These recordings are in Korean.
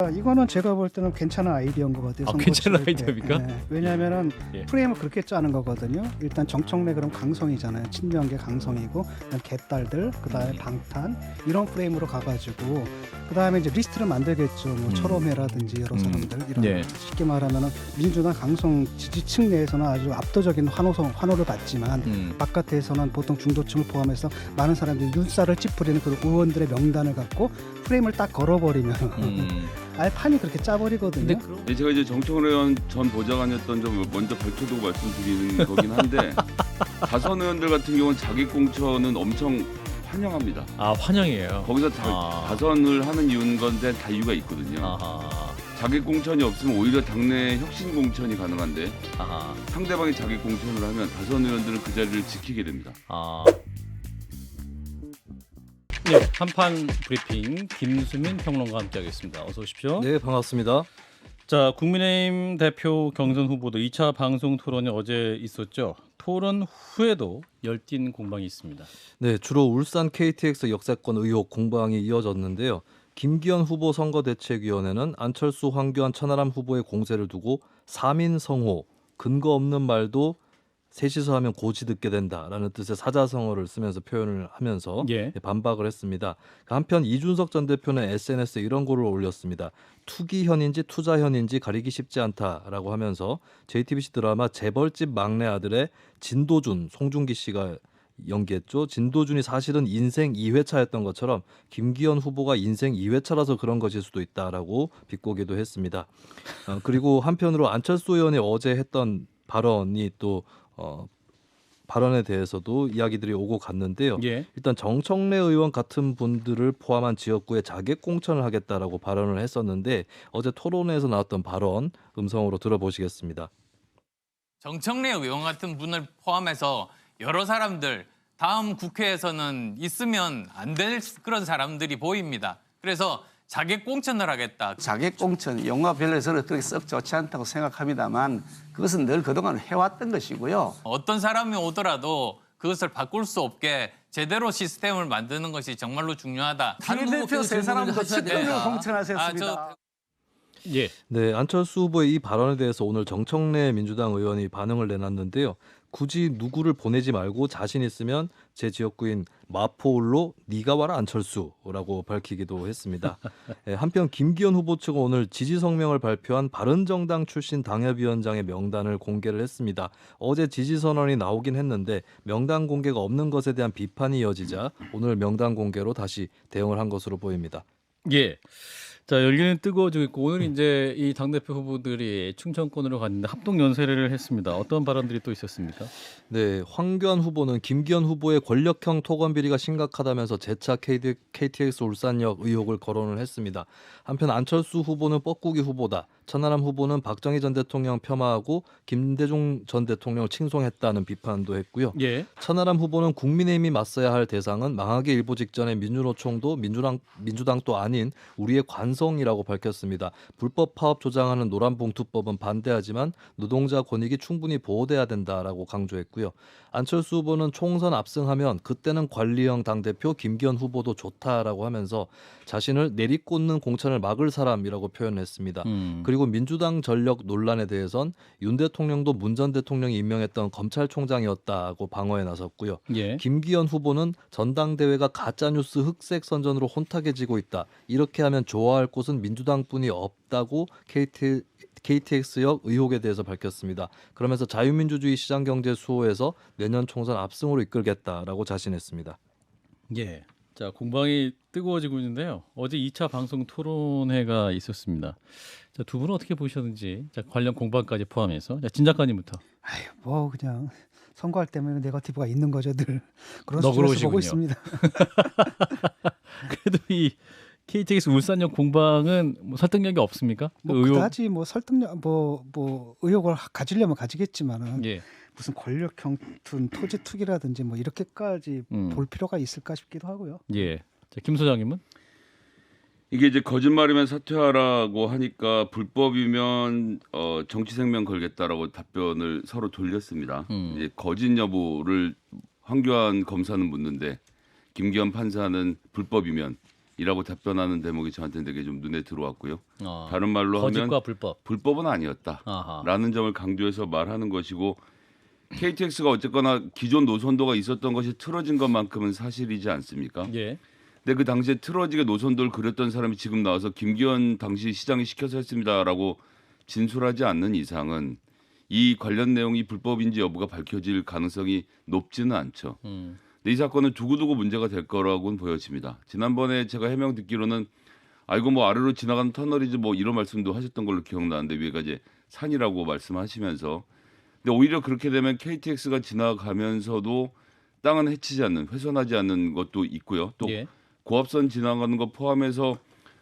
이거는 제가 볼 때는 괜찮은 아이디어인 것 같아요. 선거 괜찮은 치를 때. 아이디어입니까? 네. 왜냐하면은 예. 프레임을 그렇게 짜는 거거든요. 일단 정청래 그럼 강성이잖아요. 친명계 강성이고, 그다음 개딸들, 그다음에 방탄 이런 프레임으로 가가지고 그다음에 이제 리스트를 만들겠죠. 뭐 철호매라든지 여러 사람들 이런 예. 쉽게 말하면은 민주당 강성 지지층 내에서는 아주 압도적인 환호를 받지만 바깥에서는 보통 중도층을 포함해서 많은 사람들이 눈살을 찌푸리는 그 의원들의 명단을 갖고 프레임을 딱 걸어버리면 아예 판이 그렇게 짜버리거든요. 네, 제가 이제 정청래 의원 전 보좌관이었던 점 먼저 밝혀두고 말씀드리는 거긴 한데 다선 의원들 같은 경우는 자기 공천은 엄청 환영합니다. 환영이에요. 거기서 다선을 하는 이유인 건데 다 이유가 있거든요. 아하. 자기 공천이 없으면 오히려 당내 혁신 공천이 가능한데 아하. 상대방이 자기 공천을 하면 다선 의원들은 그 자리를 지키게 됩니다. 네, 한판 브리핑 김수민 평론가와 함께하겠습니다. 어서 오십시오. 네, 반갑습니다. 자, 국민의힘 대표 경선 후보들 2차 방송 토론이 어제 있었죠. 토론 후에도 열띤 공방이 있습니다. 네, 주로 울산 KTX 역세권 의혹 공방이 이어졌는데요. 김기현 후보 선거대책위원회는 안철수, 황교안, 천하람 후보의 공세를 두고 3인 성호, 근거 없는 말도 셋이서 하면 고지 듣게 된다라는 뜻의 사자성어를 쓰면서 표현을 하면서 예. 반박을 했습니다. 한편 이준석 전 대표는 SNS에 이런 글을 올렸습니다. 투기현인지 투자현인지 가리기 쉽지 않다라고 하면서 JTBC 드라마 재벌집 막내 아들의 진도준, 송중기 씨가 연기했죠. 진도준이 사실은 인생 2회차였던 것처럼 김기현 후보가 인생 2회차라서 그런 것일 수도 있다라고 비꼬기도 했습니다. 그리고 한편으로 안철수 의원이 어제 했던 발언이 또 발언에 대해서도 이야기들이 오고 갔는데요. 예. 일단 정청래 의원 같은 분들을 포함한 지역구에 자객 공천을 하겠다라고 발언을 했었는데 어제 토론회에서 나왔던 발언 음성으로 들어보시겠습니다. 정청래 의원 같은 분을 포함해서 여러 사람들 다음 국회에서는 있으면 안 될 그런 사람들이 보입니다. 그래서 자객 공천을 하겠다. 자객 공천, 영화별로 저는 그렇게 썩 좋지 않다고 생각합니다만 그것은 늘 그동안 해왔던 것이고요. 어떤 사람이 오더라도 그것을 바꿀 수 없게 제대로 시스템을 만드는 것이 정말로 중요하다. 당대표 세 사람도 직권으로 공천하셨습니다. 예. 네, 안철수 후보의 이 발언에 대해서 오늘 정청래 민주당 의원이 반응을 내놨는데요. 굳이 누구를 보내지 말고 자신 있으면 제 지역구인 마포울로 네가 와라 안철수라고 밝히기도 했습니다. 한편 김기현 후보 측은 오늘 지지 성명을 발표한 바른정당 출신 당협위원장의 명단을 공개를 했습니다. 어제 지지 선언이 나오긴 했는데 명단 공개가 없는 것에 대한 비판이 이어지자 오늘 명단 공개로 다시 대응을 한 것으로 보입니다. 예. 자, 열기는 뜨거워지고 있고 오늘 이제 이 당대표 후보들이 충청권으로 갔는데 합동 연설을 했습니다. 어떤 발언들이 또 있었습니까? 네, 황교안 후보는 김기현 후보의 권력형 토건 비리가 심각하다면서 재차 KTX 울산역 의혹을 거론을 했습니다. 한편 안철수 후보는 뻐꾸기 후보다. 천하람 후보는 박정희 전 대통령 폄하하고 김대중 전 대통령을 칭송했다는 비판도 했고요. 예. 천하람 후보는 국민의힘이 맞서야 할 대상은 망하기 일보 직전에 민주노총도 민주당도 아닌 우리의 관성이라고 밝혔습니다. 불법 파업 조장하는 노란봉투법은 반대하지만 노동자 권익이 충분히 보호돼야 된다라고 강조했고요. 안철수 후보는 총선 압승하면 그때는 관리형 당대표 김기현 후보도 좋다라고 하면서 자신을 내리꽂는 공천을 막을 사람이라고 표현했습니다. 그리고 민주당 전력 논란에 대해선 윤 대통령도 문 전 대통령이 임명했던 검찰총장이었다고 방어에 나섰고요. 예. 김기현 후보는 전당대회가 가짜뉴스 흑색 선전으로 혼탁해지고 있다. 이렇게 하면 좋아할 곳은 민주당뿐이 없다고 KTX역 의혹에 대해서 밝혔습니다. 그러면서 자유민주주의 시장경제 수호에서 내년 총선 압승으로 이끌겠다라고 자신했습니다. 예. 자, 공방이 뜨거워지고 있는데요. 어제 2차 방송 토론회가 있었습니다. 자, 두 분은 어떻게 보셨는지 자, 관련 공방까지 포함해서 진 작가님부터. 아유, 뭐 그냥 선거할 때면 네거티브가 있는 거죠, 늘. 그런 수준에서 보고 있습니다. 그래도 이 KTX 울산역 공방은 뭐 설득력이 없습니까? 뭐 의혹. 그다지 뭐 설득력 뭐 의혹을 가지려면 가지겠지만은 예. 무슨 권력형 토지 투기라든지 뭐 이렇게까지 볼 필요가 있을까 싶기도 하고요. 예. 자, 김 소장님은? 이게 이제 거짓말이면 사퇴하라고 하니까 불법이면 정치 생명 걸겠다라고 답변을 서로 돌렸습니다. 이제 거짓 여부를 황교안 검사는 묻는데 김기현 판사는 불법이면 이라고 답변하는 대목이 저한테 되게 좀 눈에 들어왔고요. 어, 다른 말로 하면 거짓과 불법. 불법은 아니었다라는 아하. 점을 강조해서 말하는 것이고 KTX가 어쨌거나 기존 노선도가 있었던 것이 틀어진 것만큼은 사실이지 않습니까? 예. 근데 그 당시에 틀어지게 노선도를 그렸던 사람이 지금 나와서 김기현 당시 시장이 시켜서 했습니다라고 진술하지 않는 이상은 이 관련 내용이 불법인지 여부가 밝혀질 가능성이 높지는 않죠. 근데 이 사건은 두고두고 문제가 될 거라고는 보여집니다. 지난번에 제가 해명 듣기로는 이거 뭐 아래로 지나가는 터널이지 뭐 이런 말씀도 하셨던 걸로 기억나는데 위에가 이제 산이라고 말씀하시면서 근데 오히려 그렇게 되면 KTX가 지나가면서도 땅은 해치지 않는 훼손하지 않는 것도 있고요. 또 예. 고압선 지나가는 거 포함해서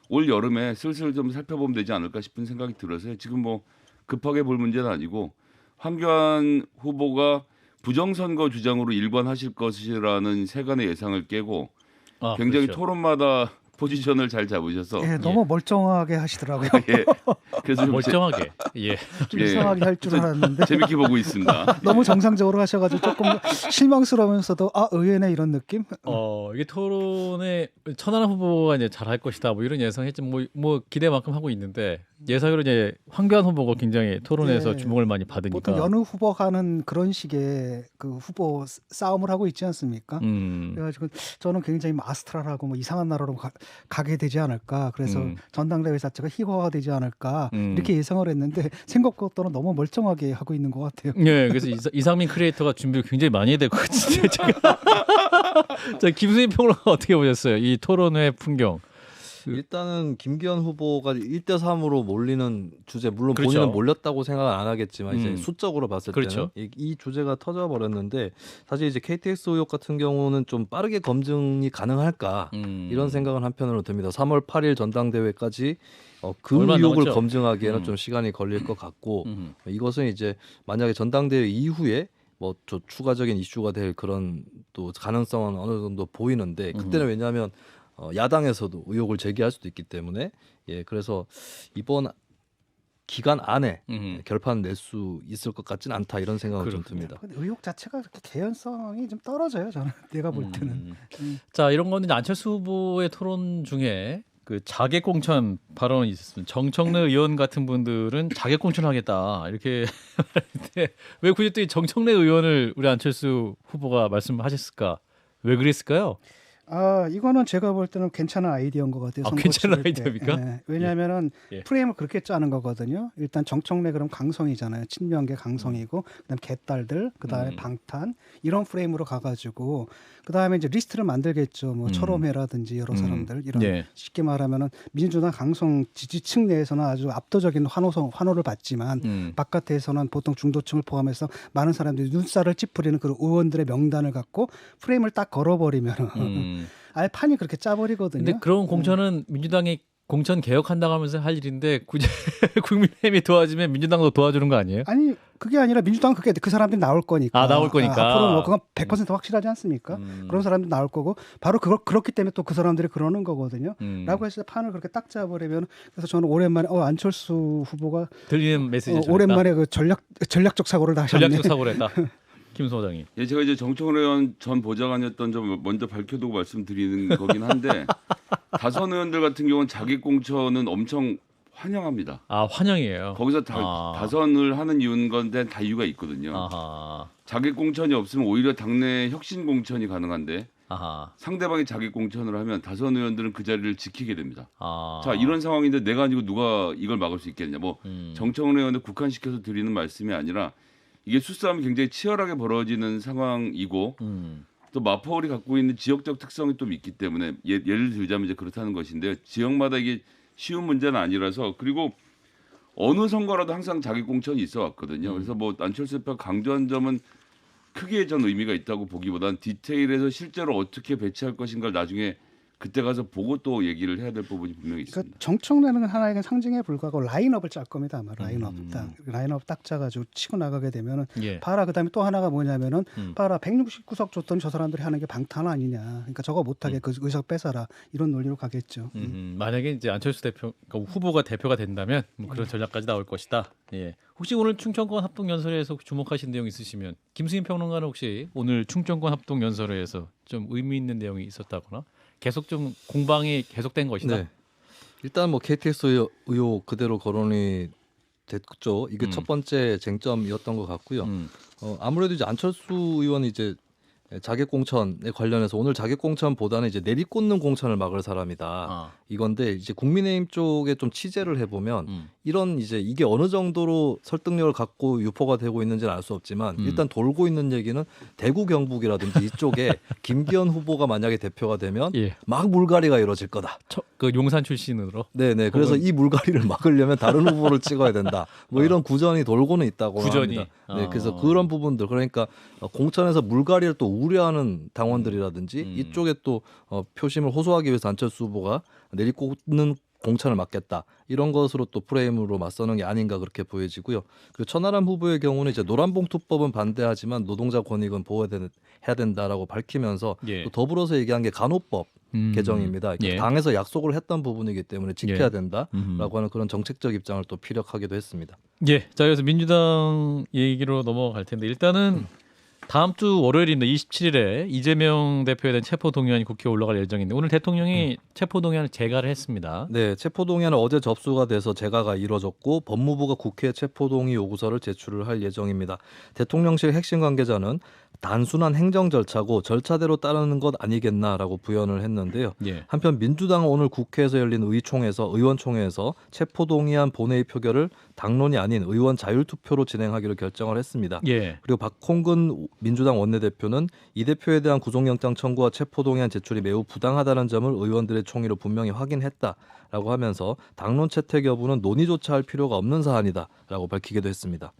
올 여름에 슬슬 좀 살펴보면 되지 않을까 싶은 생각이 들어서요. 지금 뭐 급하게 볼 문제는 아니고 황교안 후보가 부정선거 주장으로 일관하실 것이라는 세간의 예상을 깨고 아, 굉장히 그렇죠. 토론마다 포지션을 잘 잡으셔서 예, 너무 멀쩡하게 하시더라고요. 예. 그래서 좀 멀쩡하게. 예. 좀 예. 이상하게 할 줄 알았는데 재밌게 보고 있습니다. 너무 정상적으로 하셔가지고 조금 실망스러우면서도 의외네 이런 느낌. 이게 토론에 천하람 후보가 이제 잘할 것이다 뭐 이런 예상했지 뭐 기대만큼 하고 있는데 예상으로 이제 황교안 후보가 굉장히 토론에서 예. 주목을 많이 받으니까. 보통 여느 후보가 하는 그런 식의 그 후보 싸움을 하고 있지 않습니까? 그래가지고 저는 굉장히 아스트랄하고 뭐 이상한 나라로 가게 되지 않을까. 그래서 전당대회 자체가 희화화 되지 않을까 이렇게 예상을 했는데 생각보다는 너무 멀쩡하게 하고 있는 것 같아요. 예, 그래서 이상민 크리에이터가 준비를 굉장히 많이 해야 될 것 같은데 제가. 자, 김수희 평론가 어떻게 보셨어요? 이 토론회 풍경. 일단은 김기현 후보가 1대3으로 몰리는 주제 물론 그렇죠. 본인은 몰렸다고 생각은 안 하겠지만 이제 음. 수적으로 봤을 그렇죠. 때는 이 주제가 터져 버렸는데 사실 이제 KTX 의혹 같은 경우는 좀 빠르게 검증이 가능할까 이런 생각은 한편으로 듭니다. 3월 8일 전당대회까지 그 얼마 안 의혹을 남았죠? 검증하기에는 좀 시간이 걸릴 것 같고 이것은 이제 만약에 전당대회 이후에 뭐 저 추가적인 이슈가 될 그런 또 가능성은 어느 정도 보이는데 그때는 왜냐하면 야당에서도 의혹을 제기할 수도 있기 때문에 그래서 이번 기간 안에 결판을 낼 수 있을 것 같지는 않다 이런 생각은 좀 듭니다. 근데 의혹 자체가 그렇게 개연성이 좀 떨어져요. 저는 내가 볼 때는. 자, 이런 거는 이제 안철수 후보의 토론 중에 그 자객 공천 발언이 있었습니다. 정청래 의원 같은 분들은 자객 공천하겠다 이렇게 말했는데 왜 굳이 또 이 정청래 의원을 우리 안철수 후보가 말씀하셨을까? 왜 그랬을까요? 이거는 제가 볼 때는 괜찮은 아이디어인 것 같아요. 선거 괜찮은 치를 때. 아이디어입니까? 예, 왜냐하면은 예. 프레임을 그렇게 짜는 거거든요. 일단 정청래 그럼 강성이잖아요. 친명계 강성이고 그다음 개딸들, 그다음에 방탄 이런 프레임으로 가가지고 그다음에 이제 리스트를 만들겠죠. 뭐 철험회라든지 여러 사람들 이런 예. 쉽게 말하면은 민주당 강성 지지층 내에서는 아주 압도적인 환호를 받지만 바깥에서는 보통 중도층을 포함해서 많은 사람들이 눈살을 찌푸리는 그런 의원들의 명단을 갖고 프레임을 딱 걸어버리면은 아예 판이 그렇게 짜버리거든요. 근데 그런 공천은 민주당이 공천 개혁한다고 하면서 할 일인데 굳이 국민의힘이 도와주면 민주당도 도와주는 거 아니에요? 아니 그게 아니라 민주당은 그 사람들이 나올 거니까. 나올 거니까. 앞으로 뭐 그건 100% 확실하지 않습니까? 그런 사람들 나올 거고 바로 그렇기 때문에 또 그 사람들이 그러는 거거든요. 라고 했을 때 판을 그렇게 딱 짜버리면 그래서 저는 오랜만에 안철수 후보가 들리는 메시지 오랜만에 그 전략적 사고를 다시 전략적 사고를 했다. 김 소장님. 예, 제가 이제 정청래 의원 전 보좌관이었던 점 먼저 밝혀두고 말씀드리는 거긴 한데 다선 의원들 같은 경우는 자객 공천은 엄청 환영합니다. 환영이에요. 거기서 다선을 하는 이유인 건데 다 이유가 있거든요. 아하. 자객 공천이 없으면 오히려 당내 혁신 공천이 가능한데 아하. 상대방이 자객 공천을 하면 다선 의원들은 그 자리를 지키게 됩니다. 아. 자, 이런 상황인데 내가 아니고 누가 이걸 막을 수 있겠냐. 뭐 정청래 의원을 국한시켜서 드리는 말씀이 아니라 이게 수싸움이 굉장히 치열하게 벌어지는 상황이고 또 마포울이 갖고 있는 지역적 특성이 좀 있기 때문에 예를 들자면 이제 그렇다는 것인데요. 지역마다 이게 쉬운 문제는 아니라서 그리고 어느 선거라도 항상 자객 공천이 있어 왔거든요. 그래서 뭐 안철수 대표가 강조한 점은 크게 전 의미가 있다고 보기보다는 디테일에서 실제로 어떻게 배치할 것인가를 나중에 그때 가서 보고 또 얘기를 해야 될 부분이 분명히 있습니다. 그러니까 정청래는 하나의 상징에 불과하고 라인업을 짤 겁니다. 아마 라인업 딱 짜가지고 치고 나가게 되면은 예. 봐라. 그다음에 또 하나가 뭐냐면은 봐라 169석 줬더니 저 사람들이 하는 게 방탄 아니냐. 그러니까 저거 못하게 그 의석 뺏어라 이런 논리로 가겠죠. 만약에 이제 안철수 대표 그러니까 후보가 대표가 된다면 뭐 그런 전략까지 나올 것이다. 예. 혹시 오늘 충청권 합동 연설회에서 주목하신 내용 있으시면 김수인 평론가는 혹시 오늘 충청권 합동 연설회에서 좀 의미 있는 내용이 있었다거나 계속 좀 공방이 계속된 것이다. 네. 일단 뭐 KTX 의혹 그대로 거론이 됐죠. 이게 첫 번째 쟁점이었던 것 같고요. 아무래도 이제 안철수 의원이 이제 자객 공천에 관련해서 오늘 자객 공천보다는 이제 내리꽂는 공천을 막을 사람이다. 이건데 이제 국민의힘 쪽에 좀 취재를 해보면 이런 이제 이게 어느 정도로 설득력을 갖고 유포가 되고 있는지는 알 수 없지만 일단 돌고 있는 얘기는 대구 경북이라든지 이쪽에 김기현 후보가 만약에 대표가 되면 예. 막 물갈이가 이루어질 거다. 그 용산 출신으로. 네네. 그래서 이 물갈이를 막으려면 다른 후보를 찍어야 된다. 뭐 이런 구전이 돌고는 있다고 구전이. 합니다. 네, 그래서 그런 부분들 그러니까 공천에서 물갈이를 또 우려하는 당원들이라든지 이쪽에 또 표심을 호소하기 위해서 안철수 후보가 내리꽂는 공천을 막겠다 이런 것으로 또 프레임으로 맞서는 게 아닌가 그렇게 보여지고요. 그리고 천하람 후보의 경우는 이제 노란봉투법은 반대하지만 노동자 권익은 보호해야 된다라고 밝히면서 예. 또 더불어서 얘기한 게 간호법 개정입니다. 그러니까 예. 당에서 약속을 했던 부분이기 때문에 지켜야 예. 된다라고 하는 그런 정책적 입장을 또 피력하기도 했습니다. 예. 자, 그래서 민주당 얘기로 넘어갈 텐데 일단은 다음 주 월요일입니다. 27일에 이재명 대표에 대한 체포 동의안이 국회에 올라갈 예정인데 오늘 대통령이 체포 동의안을 제가를 했습니다. 네, 체포 동의안은 어제 접수가 돼서 제가가 이뤄졌고 법무부가 국회에 체포 동의 요구서를 제출을 할 예정입니다. 대통령실 핵심 관계자는 단순한 행정 절차고 절차대로 따르는 것 아니겠나라고 부연을 했는데요. 예. 한편 민주당은 오늘 국회에서 열린 의원총회에서 체포 동의안 본회의 표결을 당론이 아닌 의원 자율투표로 진행하기로 결정을 했습니다. 예. 그리고 박홍근 민주당 원내대표는 이 대표에 대한 구속영장 청구와 체포동의안 제출이 매우 부당하다는 점을 의원들의 총의로 분명히 확인했다라고 하면서 당론 채택 여부는 논의조차 할 필요가 없는 사안이다라고 밝히기도 했습니다.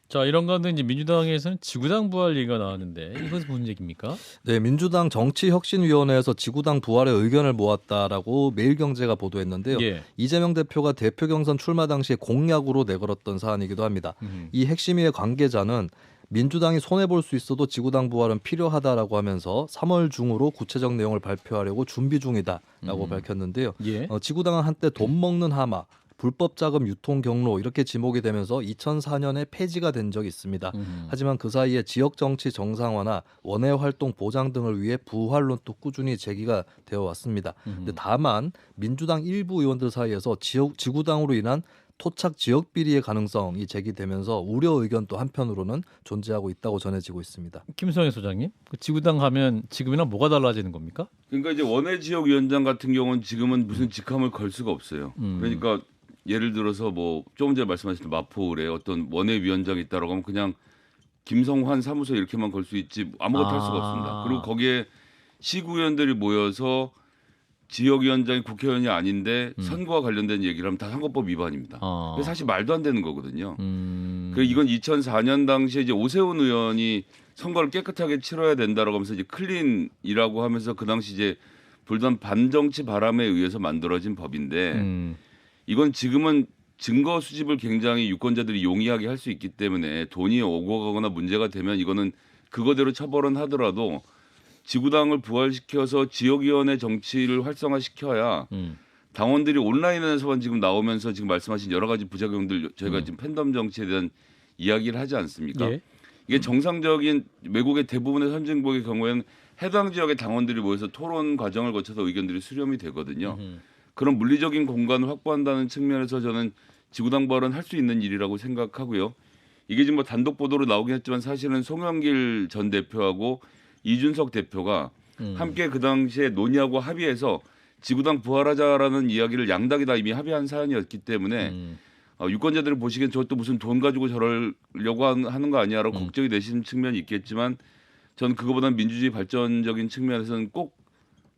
자, 이런 가운데 이제 민주당에서는 지구당 부활 얘기가 나왔는데 이것은 무슨 얘기입니까? 네, 민주당 정치혁신위원회에서 지구당 부활의 의견을 모았다라고 매일경제가 보도했는데요. 예. 이재명 대표가 대표 경선 출마 당시에 공약으로 내걸었던 사안이기도 합니다. 이 핵심위의 관계자는 민주당이 손해볼 수 있어도 지구당 부활은 필요하다라고 하면서 3월 중으로 구체적 내용을 발표하려고 준비 중이다라고 밝혔는데요. 예. 지구당은 한때 돈 먹는 하마, 불법 자금 유통 경로 이렇게 지목이 되면서 2004년에 폐지가 된 적이 있습니다. 하지만 그 사이에 지역 정치 정상화나 원외 활동 보장 등을 위해 부활론도 꾸준히 제기가 되어 왔습니다. 근데 다만 민주당 일부 의원들 사이에서 지구당으로 인한 토착 지역 비리의 가능성이 제기되면서 우려 의견도 한편으로는 존재하고 있다고 전해지고 있습니다. 김성애 소장님, 그 지구당 가면 지금이랑 뭐가 달라지는 겁니까? 그러니까 이제 원외 지역 위원장 같은 경우는 지금은 무슨 직함을 걸 수가 없어요. 그러니까 예를 들어서 뭐 조금 전에 말씀하신 마포을에 어떤 원외 위원장이 있다라고 하면 그냥 김성환 사무소 이렇게만 걸 수 있지 아무것도 할 수가 없습니다. 그리고 거기에 시구위원들이 모여서 지역위원장이 국회의원이 아닌데 선거와 관련된 얘기를 하면 다 선거법 위반입니다. 그래서 사실 말도 안 되는 거거든요. 그리고 이건 2004년 당시에 이제 오세훈 의원이 선거를 깨끗하게 치러야 된다라고 하면서 이제 클린이라고 하면서 그 당시 이제 불던 반정치 바람에 의해서 만들어진 법인데 이건 지금은 증거 수집을 굉장히 유권자들이 용이하게 할 수 있기 때문에 돈이 오고 가거나 문제가 되면 이거는 그거대로 처벌은 하더라도 지구당을 부활시켜서 지역위원회 정치를 활성화시켜야 당원들이 온라인에서만 지금 나오면서 지금 말씀하신 여러 가지 부작용들 저희가 지금 팬덤 정치에 대한 이야기를 하지 않습니까? 예. 이게 정상적인 외국의 대부분의 선진국의 경우에는 해당 지역의 당원들이 모여서 토론 과정을 거쳐서 의견들이 수렴이 되거든요. 그런 물리적인 공간을 확보한다는 측면에서 저는 지구당 부활은 할 수 있는 일이라고 생각하고요. 이게 지금 뭐 단독 보도로 나오긴 했지만 사실은 송영길 전 대표하고 이준석 대표가 함께 그 당시에 논의하고 합의해서 지구당 부활하자라는 이야기를 양당이 다 이미 합의한 사안이었기 때문에 유권자들이 보시기엔 저것도 무슨 돈 가지고 저러려고 하는 거 아니야라고 걱정이 되시는 측면이 있겠지만 저는 그거보다는 민주주의 발전적인 측면에서는 꼭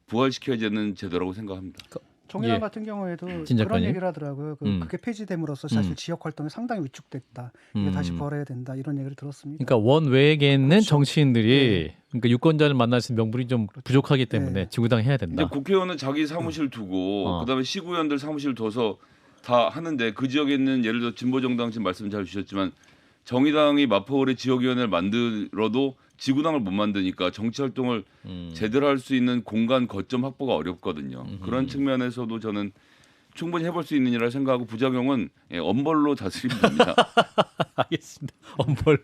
부활시켜야 되는 제도라고 생각합니다. 정의당 예. 같은 경우에도 진 그런 작가님. 얘기를 하더라고요. 그게 폐지됨으로써 사실 지역 활동이 상당히 위축됐다. 이게 다시 부활해야 된다. 이런 얘기를 들었습니다. 그러니까 원외에게 있는 그렇죠. 정치인들이 그러니까 유권자를 만날 수 있는 명분이 좀 부족하기 때문에 네. 지구당 해야 된다. 이제 국회의원은 자기 사무실 두고 그다음에 시구위원들 사무실 둬서 다 하는데 그 지역에 있는 예를 들어 진보정당 지금 말씀 잘 주셨지만 정의당이 마포을에 지역위원회를 만들어도 지구당을 못 만드니까 정치 활동을 제대로 할 수 있는 공간 거점 확보가 어렵거든요. 그런 측면에서도 저는 충분히 해볼 수 있는 일이라 생각하고 부작용은 엄벌로 다스리면 됩니다. 알겠습니다. 엄벌로.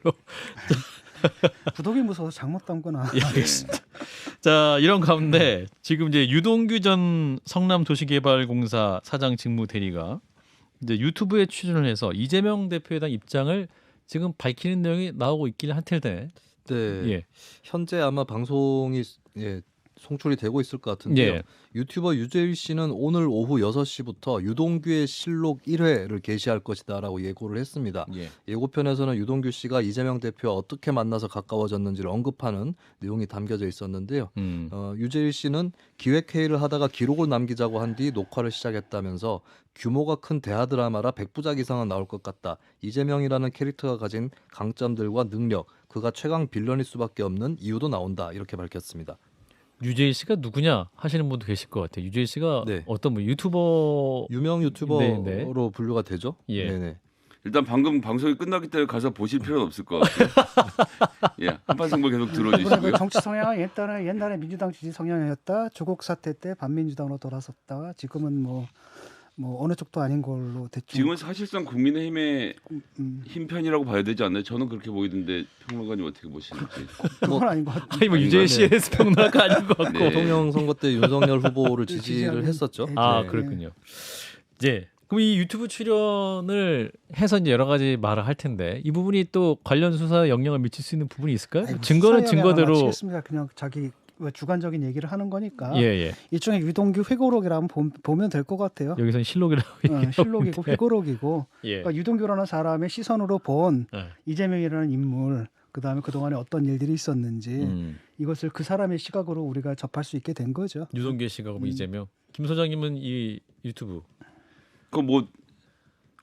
구독이 무서워서 잘못 담거나. 예, 알겠습니다. 자, 이런 가운데 지금 이제 유동규 전 성남도시개발공사 사장 직무대리가 이제 유튜브에 출연을 해서 이재명 대표에 대한 입장을 지금 밝히는 내용이 나오고 있긴 한 텐데. 네. 예. 현재 아마 방송이 송출이 되고 있을 것 같은데요. 예. 유튜버 유재일 씨는 오늘 오후 6시부터 유동규의 실록 1회를 게시할 것이다라고 예고를 했습니다. 예. 예고편에서는 유동규 씨가 이재명 대표와 어떻게 만나서 가까워졌는지를 언급하는 내용이 담겨져 있었는데요. 유재일 씨는 기획회의를 하다가 기록을 남기자고 한 뒤 녹화를 시작했다면서 규모가 큰 대하 드라마라 100부작 이상은 나올 것 같다. 이재명이라는 캐릭터가 가진 강점들과 능력, 그가 최강 빌런일 수밖에 없는 이유도 나온다. 이렇게 밝혔습니다. 유재일 씨가 누구냐 하시는 분도 계실 것 같아요. 유재일 씨가 네. 어떤 분 유튜버 유명 유튜버로 네. 분류가 되죠. 예. 네네. 일단 방금 방송이 끝나기 때문에 가서 보실 필요는 없을 것 같아요. 예, 한판 승부 계속 들어주시고요. 정치 성향은 옛날에 민주당 지지 성향이었다. 조국 사태 때 반민주당으로 돌아섰다가 지금은 뭐 어느 쪽도 아닌 걸로 대충. 지금은 사실상 국민의힘의 힘 편이라고 봐야 되지 않나요? 저는 그렇게 보이던데 평론가님 어떻게 보시는지. 그건 아닌 것 같아요. 아니 뭐 유재일 씨의 평론가 아닌 것 같고. 네. 대통령 선거 때 윤석열 후보를 지지를 했었죠. 아 네. 그렇군요. 이제 그럼 이 유튜브 출연을 해서 이제 여러 가지 말을 할 텐데 이 부분이 또 관련 수사에 영향을 미칠 수 있는 부분이 있을까요? 아이고, 증거는 수사 증거대로. 영향을 마치겠습니다. 그냥 자기 주관적인 얘기를 하는 거니까. 예. 일종의 유동규 회고록이라고 보면 될 것 같아요. 여기서는 실록이라고 실록이고 회고록이고. 예. 그러니까 유동규라는 사람의 시선으로 본 예. 이재명이라는 인물, 그다음에 그동안에 어떤 일들이 있었는지 이것을 그 사람의 시각으로 우리가 접할 수 있게 된 거죠. 유동규 씨가 그럼 이재명. 김 소장님은 이 유튜브. 그 뭐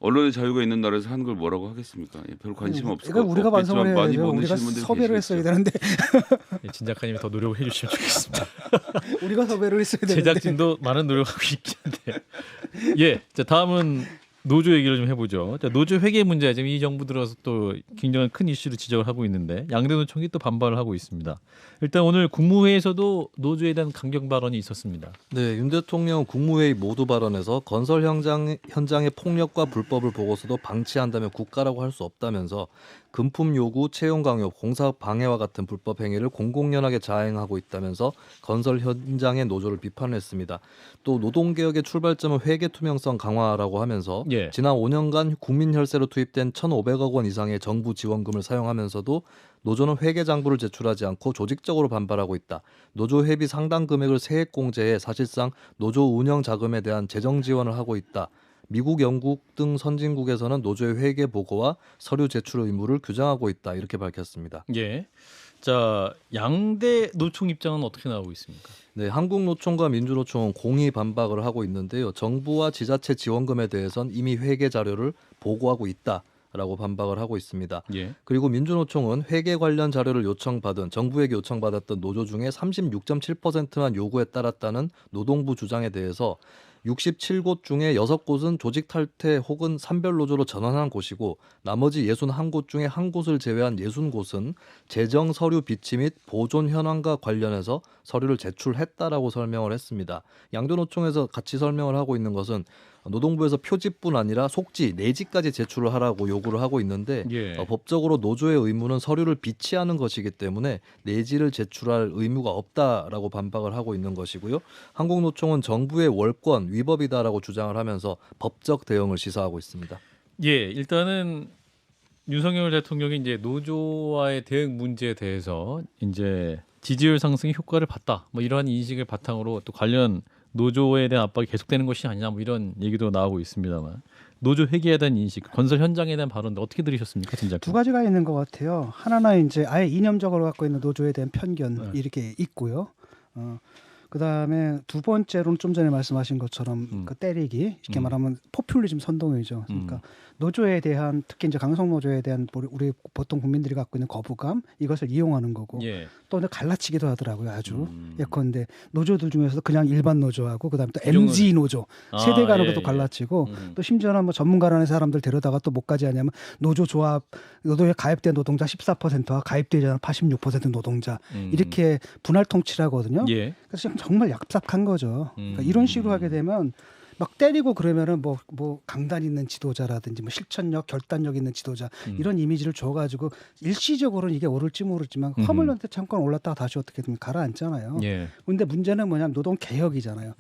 언론의 자유가 있는 나라에서 하는 걸 뭐라고 하겠습니까? 예, 별 관심 없을 것 그러니까 우리가 반성을 해야 많이 되죠. 보는 우리가 신문들이 섭외를 했어야 계시겠죠. 되는데 예, 진작가님이 더 노력을 해주시면 좋겠습니다. 우리가 섭외를 했어야 되는데. 제작진도 많은 노력하고 있긴 한데. 예, 자 다음은 노조 얘기를 좀 해보죠. 자, 노조 회계 문제 지금 이 정부 들어서 또 굉장히 큰 이슈로 지적을 하고 있는데 양대 노총이 또 반발을 하고 있습니다. 일단 오늘 국무회의에서도 노조에 대한 강경 발언이 있었습니다. 네, 윤 대통령 국무회의 모두 발언에서 건설 현장의 폭력과 불법을 보고서도 방치한다면 국가라고 할 수 없다면서 금품 요구, 채용 강요, 공사 방해와 같은 불법 행위를 공공연하게 자행하고 있다면서 건설 현장의 노조를 비판했습니다. 또 노동개혁의 출발점은 회계 투명성 강화라고 하면서 예. 지난 5년간 국민 혈세로 투입된 1,500억 원 이상의 정부 지원금을 사용하면서도 노조는 회계 장부를 제출하지 않고 조직적으로 반발하고 있다. 노조 회비 상당 금액을 세액 공제해 사실상 노조 운영 자금에 대한 재정 지원을 하고 있다. 미국, 영국 등 선진국에서는 노조의 회계 보고와 서류 제출 의무를 규정하고 있다. 이렇게 밝혔습니다. 예. 자 양대 노총 입장은 어떻게 나오고 있습니까? 네, 한국노총과 민주노총은 공의 반박을 하고 있는데요. 정부와 지자체 지원금에 대해선 이미 회계 자료를 보고하고 있다라고 반박을 하고 있습니다. 예. 그리고 민주노총은 회계 관련 자료를 요청받은 정부에게 요청받았던 노조 중에 36.7%만 요구에 따랐다는 노동부 주장에 대해서 67곳 중에 6곳은 조직 탈퇴 혹은 산별 노조로 전환한 곳이고 나머지 61곳 중에 한 곳을 제외한 60곳은 재정 서류 비치 및 보존 현황과 관련해서 서류를 제출했다라고 설명을 했습니다. 양도노총에서 같이 설명을 하고 있는 것은 노동부에서 표지뿐 아니라 속지, 내지까지 제출을 하라고 요구를 하고 있는데 예. 법적으로 노조의 의무는 서류를 비치하는 것이기 때문에 내지를 제출할 의무가 없다라고 반박을 하고 있는 것이고요. 한국노총은 정부의 월권 위법이다라고 주장을 하면서 법적 대응을 시사하고 있습니다. 예, 일단은 윤석열 대통령이 이제 노조와의 대응 문제에 대해서 이제 지지율 상승의 효과를 봤다. 뭐 이러한 인식을 바탕으로 또 관련 노조에 대한 압박이 계속되는 것이 아니냐 뭐 이런 얘기도 나오고 있습니다만 노조 회계에 대한 인식, 건설 현장에 대한 발언도 어떻게 들으셨습니까, 진작? 두 가지가 있는 것 같아요. 하나는 이제 아예 이념적으로 갖고 있는 노조에 대한 편견 이렇게 있고요. 그다음에 두 번째로는 좀 전에 말씀하신 것처럼 그 때리기, 쉽게 말하면 포퓰리즘 선동이죠. 그러니까 노조에 대한 특히 이제 강성 노조에 대한 우리 보통 국민들이 갖고 있는 거부감 이것을 이용하는 거고 예. 또 갈라치기도 하더라고요. 아주 예컨대 노조들 중에서도 그냥 일반 노조하고 그다음에 또 구정을- MG 노조 세대 간으로도 예, 예. 갈라치고 또 심지어는 뭐 전문가라는 사람들 데려다가 또 뭐까지 하냐면 노조 조합 노조에 가입된 노동자 14%와 가입되지 않은 86% 노동자 이렇게 분할 통치를 하거든요. 예. 그래서 정말 얍삽한 거죠. 그러니까 이런 식으로 하게 되면 막 때리고 그러면은 뭐 강단 있는 지도자라든지 뭐 실천력, 결단력 있는 지도자 이런 이미지를 줘가지고 일시적으로는 이게 오를지 모르지만 화물연대 잠깐 올랐다가 다시 어떻게 되면 가라앉잖아요. 예. 근데 문제는 뭐냐면 노동 개혁이잖아요.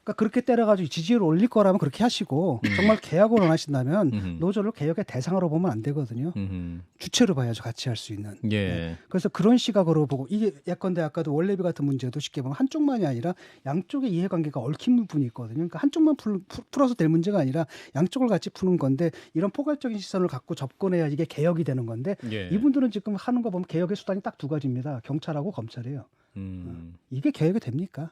그러니까 그렇게 때려가지고 지지율을 올릴 거라면 그렇게 하시고 정말 개혁을 원하신다면 노조를 개혁의 대상으로 보면 안 되거든요. 주체로 봐야죠. 같이 할 수 있는. 예. 그래서 그런 시각으로 보고 이게 예컨대 아까도 원래비 같은 문제도 쉽게 보면 한쪽만이 아니라 양쪽의 이해관계가 얽힌 부분이 있거든요. 그러니까 한쪽만 풀어서 될 문제가 아니라 양쪽을 같이 푸는 건데 이런 포괄적인 시선을 갖고 접근해야 이게 개혁이 되는 건데 예. 이분들은 지금 하는 거 보면 개혁의 수단이 딱 두 가지입니다. 경찰하고 검찰이에요. 이게 개혁이 됩니까?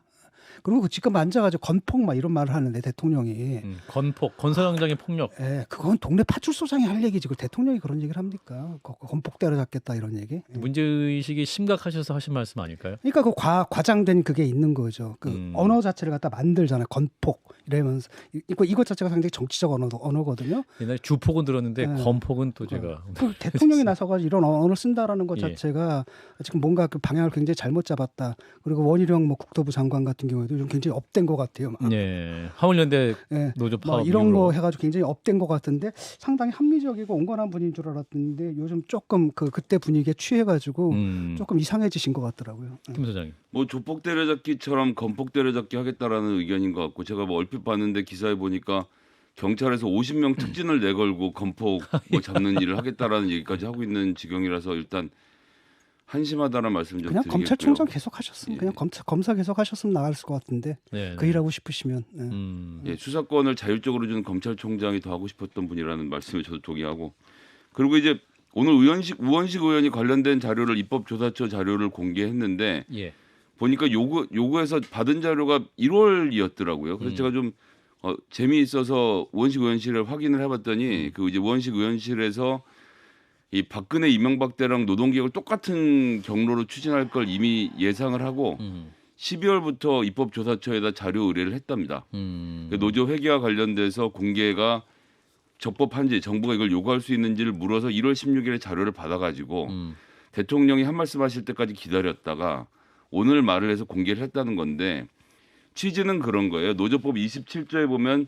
그리고 지금 앉아가지고 건폭 막 이런 말을 하는데 대통령이 건폭, 건설현장의 폭력. 예, 그건 동네 파출소장이 할 얘기지. 그 대통령이 그런 얘기를 합니까? 건폭 때려잡겠다 이런 얘기. 예. 문제의식이 심각하셔서 하신 말씀 아닐까요? 그러니까 그 과장된 그게 있는 거죠. 그 언어 자체를 갖다 만들잖아요. 건폭 이러면서 이것 자체가 상당히 정치적 언어거든요. 옛날에 주폭은 들었는데 네. 건폭은 또 제가 그 대통령이 나서가지고 이런 언어를 쓴다라는 것 예. 자체가 지금 뭔가 그 방향을 굉장히 잘못 잡았다. 그리고 원희룡 뭐 국토부 장관 같은 경우에도 좀 굉장히 업된 것 같아요. 막. 예. 화물연대 예. 노조 뭐 파업 이런 이후로. 거 해가지고 굉장히 업된 것 같은데 상당히 합리적이고 온건한 분인 줄 알았는데 요즘 조금 그때 분위기에 취해가지고 조금 이상해지신 것 같더라고요. 김 소장님. 뭐 조폭 때려잡기처럼 건폭 때려잡기 하겠다라는 의견인 것 같고 제가 뭐 얼핏 봤는데 기사에 보니까 경찰에서 50명 특진을 내걸고 건폭 뭐 잡는 일을 하겠다라는 얘기까지 하고 있는 지경이라서 일단 한심하다는 말씀 좀 그냥 드리겠고요. 검찰총장 계속 하셨으면 예. 그냥 검사 계속 하셨으면 나갔을 것 같은데 네. 그 일하고 싶으시면 예. 예, 수사권을 자율적으로 주는 검찰총장이 더 하고 싶었던 분이라는 말씀을 저도 동의하고 그리고 이제 오늘 우원식 의원이 관련된 자료를 입법조사처 자료를 공개했는데 예. 보니까 요구해서 받은 자료가 1월이었더라고요. 그래서 제가 좀 재미있어서 우원식 의원실을 확인을 해봤더니 그 이제 우원식 의원실에서 이 박근혜 이명박 때랑 노동개혁을 똑같은 경로로 추진할 걸 이미 예상을 하고 12월부터 입법조사처에다 자료 의뢰를 했답니다. 그 노조 회계와 관련돼서 공개가 적법한지 정부가 이걸 요구할 수 있는지를 물어서 1월 16일에 자료를 받아가지고 대통령이 한 말씀 하실 때까지 기다렸다가 오늘 말을 해서 공개를 했다는 건데 취지는 그런 거예요. 노조법 27조에 보면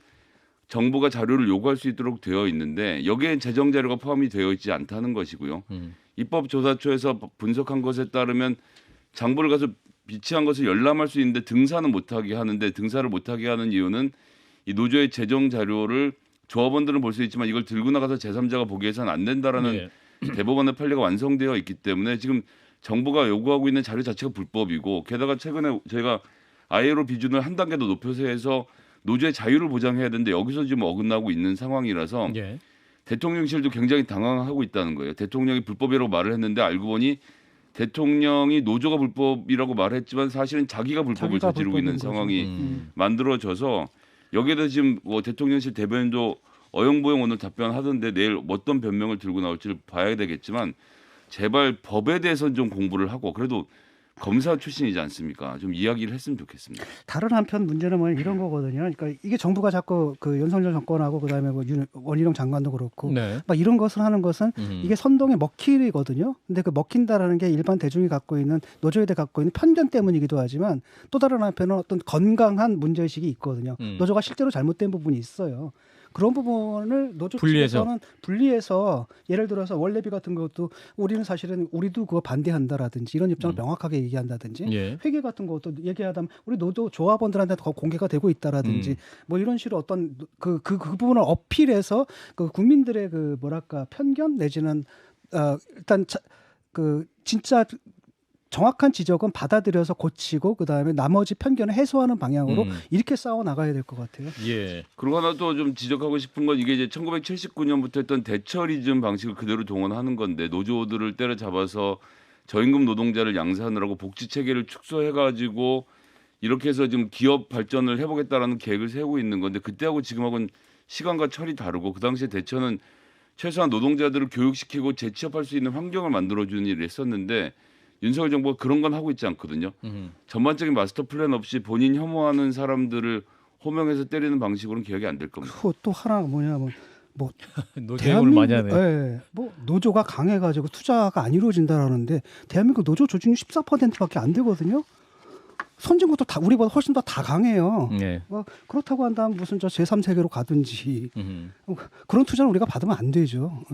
정부가 자료를 요구할 수 있도록 되어 있는데 여기에 재정 자료가 포함이 되어 있지 않다는 것이고요. 입법조사처에서 분석한 것에 따르면 장부를 가서 비치한 것을 열람할 수 있는데 등사는 못하게 하는데 등사를 못하게 하는 이유는 이 노조의 재정 자료를 조합원들은 볼 수 있지만 이걸 들고 나가서 제3자가 보기 위해서는 안 된다라는 예. 대법원의 판례가 완성되어 있기 때문에 지금 정부가 요구하고 있는 자료 자체가 불법이고 게다가 최근에 저희가 ILO 비준을 한 단계 더 높여서 해서 노조의 자유를 보장해야 되는데 여기서 지금 어긋나고 있는 상황이라서 예. 대통령실도 굉장히 당황하고 있다는 거예요. 대통령이 불법이라고 말을 했는데 알고 보니 대통령이 노조가 불법이라고 말했지만 사실은 자기가 불법을 자기가 저지르고 있는 불법인 상황이 만들어져서 여기에 대해서 지금 뭐 대통령실 대변인도 어영부영 오늘 답변하던데 내일 어떤 변명을 들고 나올지를 봐야 되겠지만 제발 법에 대해서는 좀 공부를 하고 그래도 검사 출신이지 않습니까? 좀 이야기를 했으면 좋겠습니다. 다른 한편 문제는 뭐 이런 거거든요. 그러니까 이게 정부가 자꾸 그 윤석열 정권하고 그다음에 뭐 원희룡 장관도 그렇고 네. 막 이런 것을 하는 것은 이게 선동의 먹힐이거든요. 근데 그 먹힌다라는 게 일반 대중이 갖고 있는 노조에 대해 갖고 있는 편견 때문이기도 하지만 또 다른 한편은 어떤 건강한 문제의식이 있거든요. 노조가 실제로 잘못된 부분이 있어요. 그런 부분을 노조 측에서는 분리해서 예를 들어서 원래비 같은 것도 우리는 사실은 우리도 그거 반대한다라든지 이런 입장을 명확하게 얘기한다든지 예. 회계 같은 것도 얘기하다면 우리 노조 조합원들한테 더 공개가 되고 있다라든지 뭐 이런 식으로 어떤 그 부분을 어필해서 그 국민들의 그 뭐랄까 편견 내지는 일단 그 진짜 정확한 지적은 받아들여서 고치고 그다음에 나머지 편견을 해소하는 방향으로 이렇게 싸워 나가야 될 것 같아요. 예. 그리고 하나 또 좀 지적하고 싶은 건 이게 이제 1979년부터 했던 대처리즘 방식을 그대로 동원하는 건데 노조들을 때려잡아서 저임금 노동자를 양산하느라고 복지 체계를 축소해가지고 이렇게 해서 지금 기업 발전을 해보겠다라는 계획을 세우고 있는 건데 그때하고 지금하고는 시간과 철이 다르고 그 당시에 대처는 최소한 노동자들을 교육시키고 재취업할 수 있는 환경을 만들어주는 일을 했었는데 윤석열 정부가 그런 건 하고 있지 않거든요. 전반적인 마스터 플랜 없이 본인 혐오하는 사람들을 호명해서 때리는 방식으로는 기억이 안 될 겁니다. 또 하나 뭐냐면 뭐 노조를 많이 하네. 예, 뭐 노조가 강해가지고 투자가 안 이루어진다라는데 대한민국 노조 조직률 14%밖에 안 되거든요. 선진국도 다 우리보다 훨씬 더 다 강해요. 예. 뭐 그렇다고 한다면 무슨 저 제3세계로 가든지 그런 투자는 우리가 받으면 안 되죠.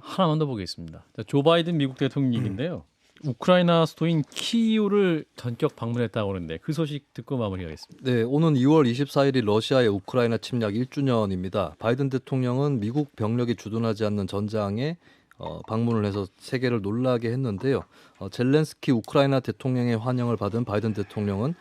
하나만 더 보겠습니다. 자, 조 바이든 미국 대통령 얘기인데요. 우크라이나 수도인 키이우를 전격 방문했다고 하는데 그 소식 듣고 마무리하겠습니다. 네, 오는 2월 24일이 러시아의 우크라이나 침략 1주년입니다. 바이든 대통령은 미국 병력이 주둔하지 않는 전장에 방문을 해서 세계를 놀라게 했는데요. 젤렌스키 우크라이나 대통령의 환영을 받은 바이든 대통령은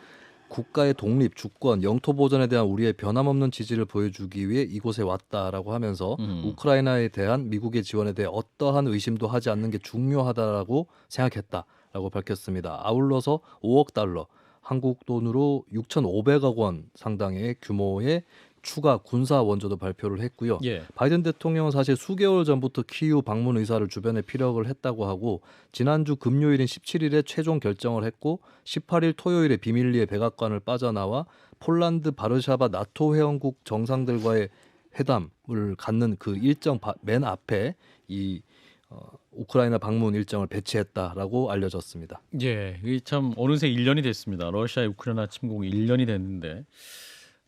국가의 독립, 주권, 영토 보전에 대한 우리의 변함없는 지지를 보여주기 위해 이곳에 왔다라고 하면서 우크라이나에 대한 미국의 지원에 대해 어떠한 의심도 하지 않는 게 중요하다라고 생각했다라고 밝혔습니다. 아울러서 5억 달러, 한국 돈으로 6,500억 원 상당의 규모의 추가 군사 원조도 발표를 했고요. 예. 바이든 대통령은 사실 수개월 전부터 키이우 방문 의사를 주변에 피력을 했다고 하고 지난주 금요일인 17일에 최종 결정을 했고 18일 토요일에 비밀리에 백악관을 빠져나와 폴란드 바르샤바 나토 회원국 정상들과의 회담을 갖는 그 일정 맨 앞에 이 우크라이나 방문 일정을 배치했다라고 알려졌습니다. 예, 이게 참 어느새 1년이 됐습니다. 러시아의 우크라이나 침공 1년이 됐는데,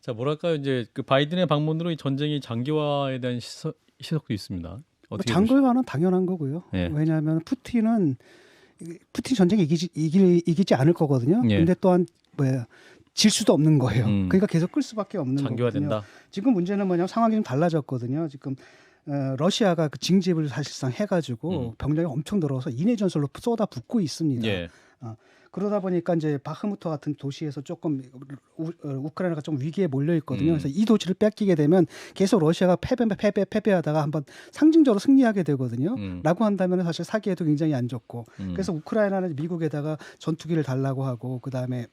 자 뭐랄까요, 이제 그 바이든의 방문으로 이 전쟁이 장기화에 대한 시석도 있습니다. 어떻게 장기화는 당연한 거고요. 예. 왜냐하면 푸틴 전쟁 이기지 않을 거거든요. 예. 근데 또한 질 수도 없는 거예요. 그러니까 계속 끌 수밖에 없는 거거든요. 장기화된다. 지금 문제는 뭐냐면 상황이 좀 달라졌거든요. 지금 러시아가 그 징집을 사실상 해가지고 병력이 엄청 늘어서 인해 전술로 쏟아붓고 있습니다. 예. 그러다 보니까 이제 바흐무트 같은 도시에서 조금 우크라이나가 좀 위기에 몰려 있거든요. 그래서 이 도시를 뺏기게 되면 계속 러시아가 패배하다가 한번 상징적으로 승리하게 되거든요. 라고 한다면 사실 사기에도 굉장히 안 좋고. 그래서 우크라이나는 미국에다가 전투기를 달라고 하고 그다음에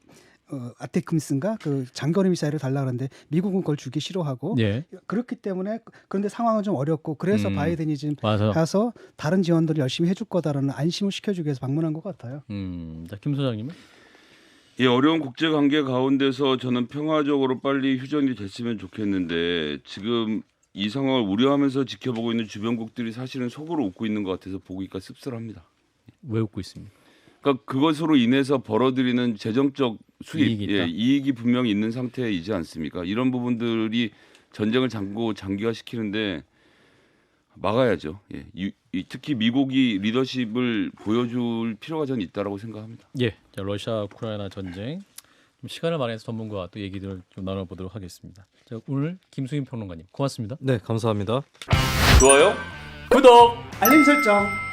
아테크미스인가 그 장거리 미사일을 달라 그러는데 미국은 그걸 주기 싫어하고 예. 그렇기 때문에 그런데 상황은 좀 어렵고 그래서 바이든이 지금 맞아. 가서 다른 지원들을 열심히 해줄 거다라는 안심을 시켜주기 위해서 방문한 것 같아요. 자, 김 소장님은? 예, 어려운 국제 관계 가운데서 저는 평화적으로 빨리 휴전이 됐으면 좋겠는데 지금 이 상황을 우려하면서 지켜보고 있는 주변국들이 사실은 속으로 웃고 있는 것 같아서 보기가 씁쓸합니다. 왜 웃고 있습니까? 그러니까 그것으로 인해서 벌어들이는 재정적 수입, 이익이 있다. 이익이 분명히 있는 상태이지 않습니까? 이런 부분들이 전쟁을 장기화시키는데 막아야죠. 예, 특히 미국이 리더십을 보여줄 필요가 저는 있다라고 생각합니다. 예, 자, 러시아 우크라이나 전쟁 좀 시간을 마련해서 전문가와 또 얘기들을 좀 나눠보도록 하겠습니다. 자, 오늘 김수인 평론가님 고맙습니다. 네, 감사합니다. 좋아요, 구독. 알림 설정.